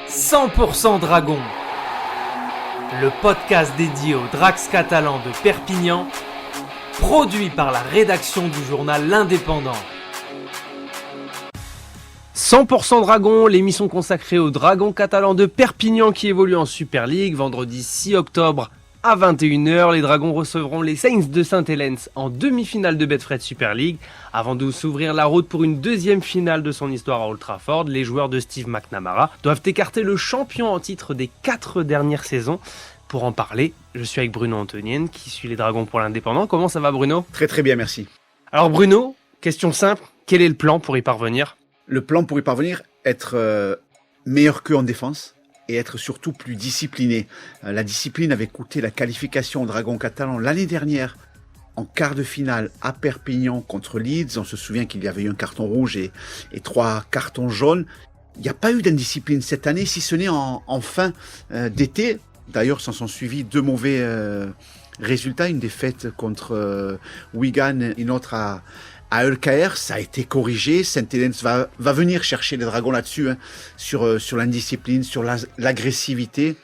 100% Dragon, le podcast dédié aux Drax catalans de Perpignan, produit par la rédaction du journal L'Indépendant. 100% Dragon, l'émission consacrée aux Dragons catalans de Perpignan qui évolue en Super League. Vendredi 6 octobre à 21h, les Dragons recevront les Saints de Saint-Helens en demi-finale de Betfred Super League. Avant de s'ouvrir la route pour une deuxième finale de son histoire à Old Trafford, les joueurs de Steve McNamara doivent écarter le champion en titre des 4 dernières saisons. Pour en parler, je suis avec Bruno Antonienne qui suit les Dragons pour l'Indépendant. Comment ça va, Bruno ? Très bien, merci. Alors Bruno, question simple, quel est le plan pour y parvenir ? Le plan pour y parvenir, être meilleur qu'eux en défense et être surtout plus discipliné. La discipline avait coûté la qualification aux Dragons catalans l'année dernière en quart de finale à Perpignan contre Leeds. On se souvient qu'il y avait eu un carton rouge et 3 cartons jaunes. Il n'y a pas eu d'indiscipline cette année, si ce n'est en fin d'été. D'ailleurs, s'en sont suivis 2 mauvais résultats. Une défaite contre Wigan et une autre à ELKR. Ça a été corrigé. Saint-Helens va venir chercher les Dragons là-dessus, sur l'indiscipline, sur l'agressivité.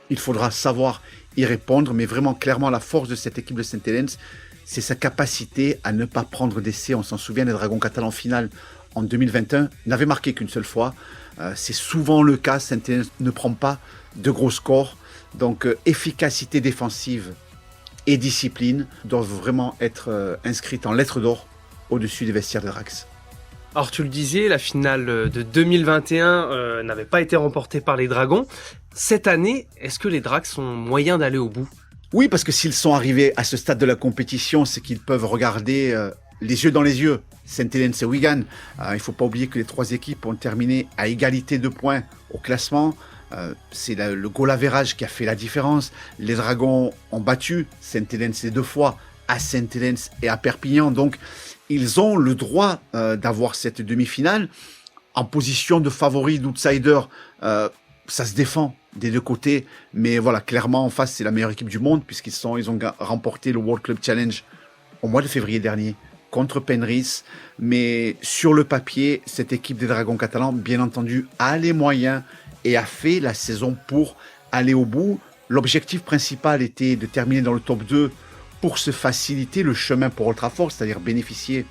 Il faudra savoir y répondre, mais vraiment, clairement, la force de cette équipe de Saint-Helens, c'est sa capacité à ne pas prendre d'essai. On s'en souvient, les Dragons catalans en finale en 2021 n'avaient marqué qu'une seule fois. C'est souvent le cas. Saint-Helens ne prend pas de gros scores. Donc, efficacité défensive et discipline doivent vraiment être inscrites en lettres d'or au-dessus des vestiaires de Drax. Alors tu le disais, la finale de 2021 n'avait pas été remportée par les Dragons. Cette année, est-ce que les Drax ont moyen d'aller au bout ? Oui, parce que s'ils sont arrivés à ce stade de la compétition, c'est qu'ils peuvent regarder les yeux dans les yeux Saint-Helens et Wigan. Il ne faut pas oublier que les 3 équipes ont terminé à égalité de points au classement. C'est le goal average qui a fait la différence. Les Dragons ont battu Saint-Helens les 2 fois à Saint-Helens et à Perpignan. Donc, ils ont le droit d'avoir cette demi-finale. En position de favori, d'outsider, ça se défend des 2 côtés. Mais voilà, clairement, en face, c'est la meilleure équipe du monde puisqu'ils ont remporté le World Club Challenge au mois de février dernier contre Penrith. Mais sur le papier, cette équipe des Dragons catalans, bien entendu, a les moyens et a fait la saison pour aller au bout. L'objectif principal était de terminer dans le top 2 pour se faciliter le chemin pour Old Trafford, c'est-à-dire bénéficier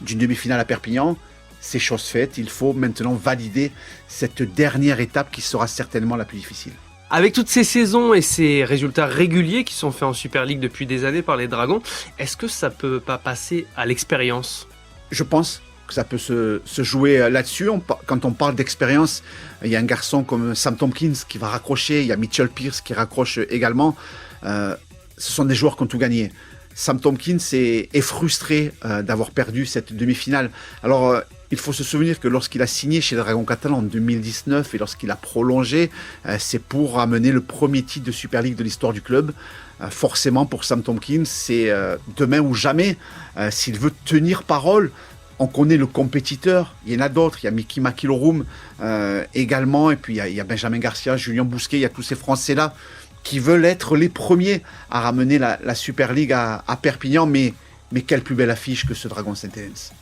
d'une demi-finale à Perpignan. C'est chose faite, il faut maintenant valider cette dernière étape qui sera certainement la plus difficile. Avec toutes ces saisons et ces résultats réguliers qui sont faits en Super League depuis des années par les Dragons, est-ce que ça peut pas passer à l'expérience ? Je pense que ça peut se jouer là-dessus. Quand on parle d'expérience, il y a un garçon comme Sam Tomkins qui va raccrocher, il y a Mitchell Pearce qui raccroche également. Ce sont des joueurs qui ont tout gagné. Sam Tomkins est frustré d'avoir perdu cette demi-finale. Alors, il faut se souvenir que lorsqu'il a signé chez les Dragons catalans en 2019 et lorsqu'il a prolongé, c'est pour amener le premier titre de Super League de l'histoire du club. Forcément, pour Sam Tomkins, c'est demain ou jamais. S'il veut tenir parole, on connaît le compétiteur. Il y en a d'autres. Il y a Mickey Makilorum également. Et puis, il y a Benjamin Garcia, Julien Bousquet. Il y a tous ces Français-là qui veulent être les premiers à ramener la Super League à Perpignan. Mais quelle plus belle affiche que ce Dragon Saint-Helens.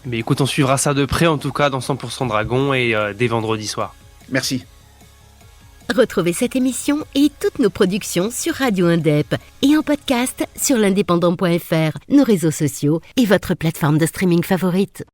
Mais écoute, on suivra ça de près en tout cas dans 100% Dragon et dès vendredi soir. Merci. Retrouvez cette émission et toutes nos productions sur Radio Indep et en podcast sur l'indépendant.fr, nos réseaux sociaux et votre plateforme de streaming favorite.